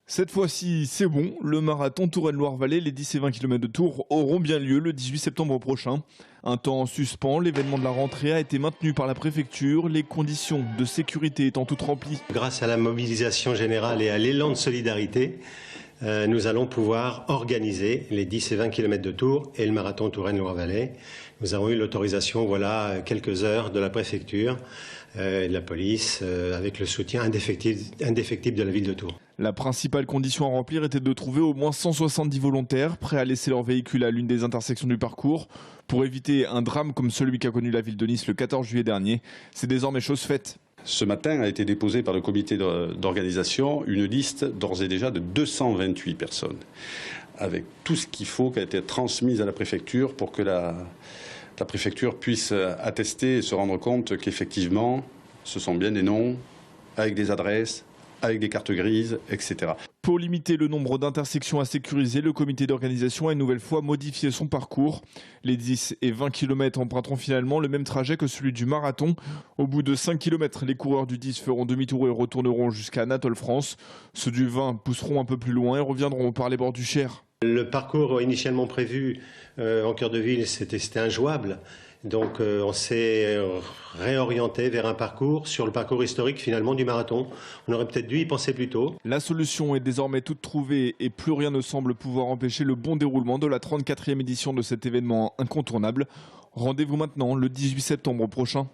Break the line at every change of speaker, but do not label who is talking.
Cette fois-ci, c'est bon, le marathon Touraine-Loire-Vallée, les 10 et 20 km de Tours auront bien lieu le 18 septembre prochain. Un temps en suspens, l'événement de la rentrée a été maintenu par la préfecture, les conditions de sécurité étant toutes remplies.
Grâce à la mobilisation générale et à l'élan de solidarité, nous allons pouvoir organiser les 10 et 20 km de Tours et le marathon Touraine-Loire-Vallée. Nous avons eu l'autorisation, voilà, quelques heures de la préfecture et de la police, avec le soutien indéfectible de la ville de Tours.
La principale condition à remplir était de trouver au moins 170 volontaires prêts à laisser leur véhicule à l'une des intersections du parcours pour éviter un drame comme celui qu'a connu la ville de Nice le 14 juillet dernier. C'est désormais chose faite.
Ce matin a été déposée par le comité d'organisation une liste d'ores et déjà de 228 personnes, avec tout ce qu'il faut qui a été transmis à la préfecture pour que la préfecture puisse attester et se rendre compte qu'effectivement, ce sont bien des noms, avec des adresses, avec des cartes grises, etc.
Pour limiter le nombre d'intersections à sécuriser, le comité d'organisation a une nouvelle fois modifié son parcours. Les 10 et 20 km emprunteront finalement le même trajet que celui du marathon. Au bout de 5 km, les coureurs du 10 feront demi-tour et retourneront jusqu'à Anatole France. Ceux du 20 pousseront un peu plus loin et reviendront par les bords du Cher.
Le parcours initialement prévu en cœur de ville, c'était injouable. Donc on s'est réorienté vers un parcours sur le parcours historique finalement du marathon. On aurait peut-être dû y penser plus tôt.
La solution est désormais toute trouvée et plus rien ne semble pouvoir empêcher le bon déroulement de la 34e édition de cet événement incontournable. Rendez-vous maintenant le 18 septembre prochain.